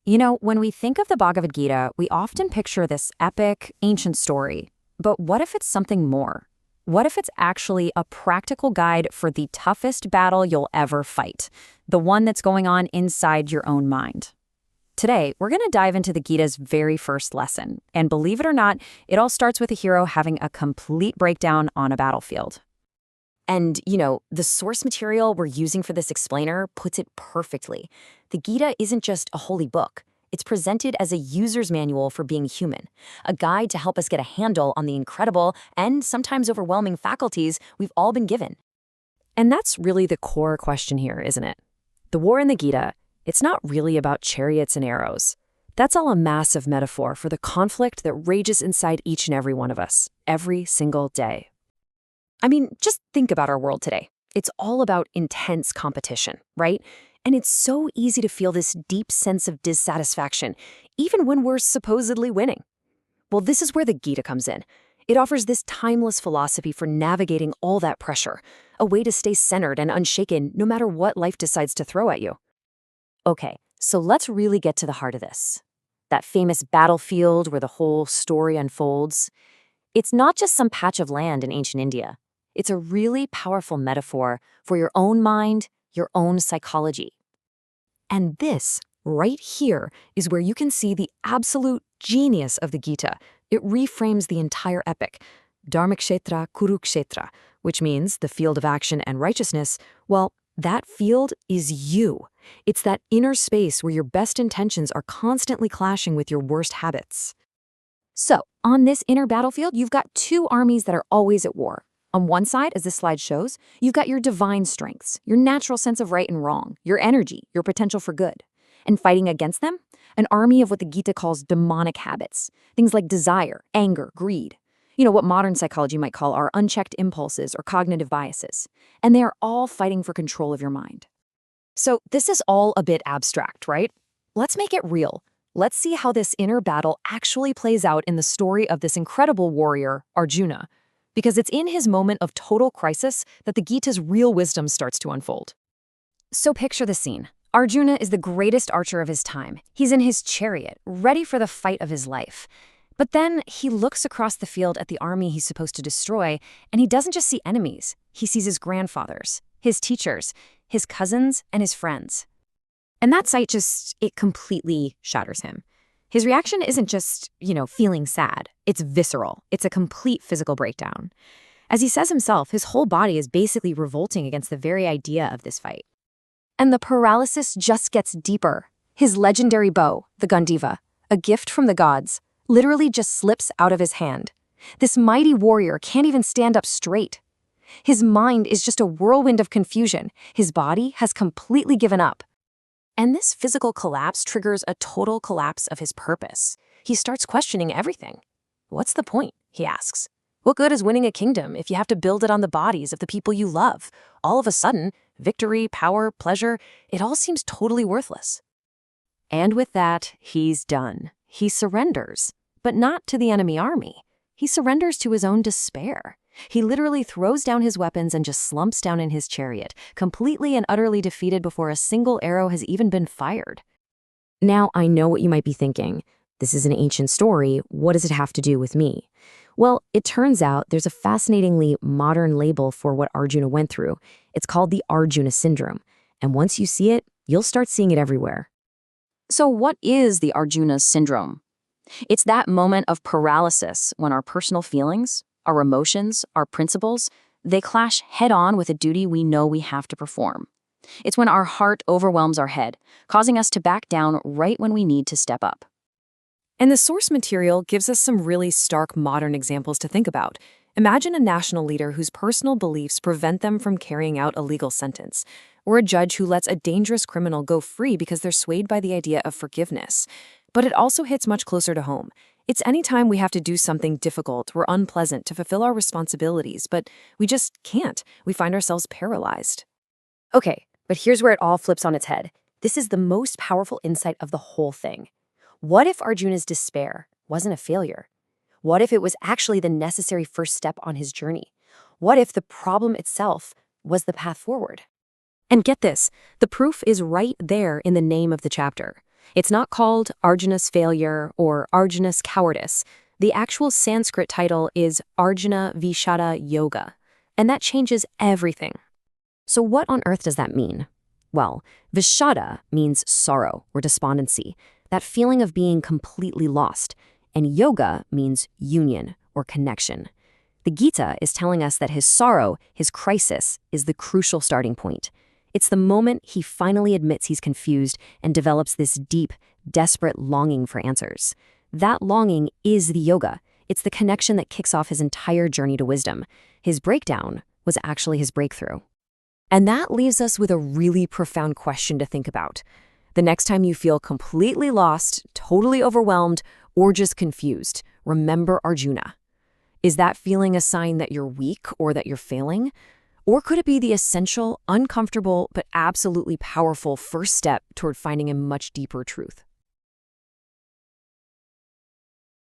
When we think of the Bhagavad Gita, we often picture this epic, ancient story. But what if it's something more? What if it's actually a practical guide for the toughest battle you'll ever fight? The one that's going on inside your own mind. Today, we're going to dive into the Gita's very first lesson. And believe it or not, it all starts with a hero having a complete breakdown on a battlefield. And, the source material we're using for this explainer puts it perfectly. The Gita isn't just a holy book. It's presented as a user's manual for being human, a guide to help us get a handle on the incredible and sometimes overwhelming faculties we've all been given. And that's really the core question here, isn't it? The war in the Gita, it's not really about chariots and arrows. That's all a massive metaphor for the conflict that rages inside each and every one of us, every single day. I mean, just think about our world today. It's all about intense competition, right? And it's so easy to feel this deep sense of dissatisfaction, even when we're supposedly winning. Well, this is where the Gita comes in. It offers this timeless philosophy for navigating all that pressure, a way to stay centered and unshaken no matter what life decides to throw at you. Okay, so let's really get to the heart of this. That famous battlefield where the whole story unfolds. It's not just some patch of land in ancient India. It's a really powerful metaphor for your own mind, your own psychology. And this, right here, is where you can see the absolute genius of the Gita. It reframes the entire epic. Dharmakshetra Kurukshetra, which means the field of action and righteousness. Well, that field is you. It's that inner space where your best intentions are constantly clashing with your worst habits. So, on this inner battlefield, you've got two armies that are always at war. On one side, as this slide shows, you've got your divine strengths, your natural sense of right and wrong, your energy, your potential for good. And fighting against them, an army of what the Gita calls demonic habits, things like desire, anger, greed. What modern psychology might call our unchecked impulses or cognitive biases. And they are all fighting for control of your mind. So this is all a bit abstract, right? Let's make it real. Let's see how this inner battle actually plays out in the story of this incredible warrior, Arjuna, because it's in his moment of total crisis that the Gita's real wisdom starts to unfold. So picture the scene. Arjuna is the greatest archer of his time. He's in his chariot, ready for the fight of his life. But then he looks across the field at the army he's supposed to destroy, and he doesn't just see enemies. He sees his grandfathers, his teachers, his cousins, and his friends. And that sight it completely shatters him. His reaction isn't just, feeling sad. It's visceral. It's a complete physical breakdown. As he says himself, his whole body is basically revolting against the very idea of this fight. And the paralysis just gets deeper. His legendary bow, the Gandiva, a gift from the gods, literally just slips out of his hand. This mighty warrior can't even stand up straight. His mind is just a whirlwind of confusion. His body has completely given up. And this physical collapse triggers a total collapse of his purpose. He starts questioning everything. What's the point? He asks. What good is winning a kingdom if you have to build it on the bodies of the people you love? All of a sudden, victory, power, pleasure, it all seems totally worthless. And with that, he's done. He surrenders, but not to the enemy army. He surrenders to his own despair. He literally throws down his weapons and just slumps down in his chariot, completely and utterly defeated before a single arrow has even been fired. Now, I know what you might be thinking. This is an ancient story. What does it have to do with me? Well, it turns out there's a fascinatingly modern label for what Arjuna went through. It's called the Arjuna syndrome. And once you see it, you'll start seeing it everywhere. So what is the Arjuna syndrome? It's that moment of paralysis when our personal feelings, our emotions, our principles, they clash head-on with a duty we know we have to perform. It's when our heart overwhelms our head, causing us to back down right when we need to step up. And the source material gives us some really stark modern examples to think about. Imagine a national leader whose personal beliefs prevent them from carrying out a legal sentence, or a judge who lets a dangerous criminal go free because they're swayed by the idea of forgiveness. But it also hits much closer to home. It's anytime we have to do something difficult or unpleasant to fulfill our responsibilities, but we just can't. We find ourselves paralyzed. Okay, but here's where it all flips on its head. This is the most powerful insight of the whole thing. What if Arjuna's despair wasn't a failure? What if it was actually the necessary first step on his journey? What if the problem itself was the path forward? And get this, the proof is right there in the name of the chapter. It's not called Arjuna's failure or Arjuna's cowardice. The actual Sanskrit title is Arjuna Vishada Yoga, and that changes everything. So what on earth does that mean? Well, Vishada means sorrow or despondency, that feeling of being completely lost, and yoga means union or connection. The Gita is telling us that his sorrow, his crisis, is the crucial starting point. It's the moment he finally admits he's confused and develops this deep, desperate longing for answers. That longing is the yoga. It's the connection that kicks off his entire journey to wisdom. His breakdown was actually his breakthrough. And that leaves us with a really profound question to think about. The next time you feel completely lost, totally overwhelmed, or just confused, remember Arjuna. Is that feeling a sign that you're weak or that you're failing? Or could it be the essential, uncomfortable, but absolutely powerful first step toward finding a much deeper truth?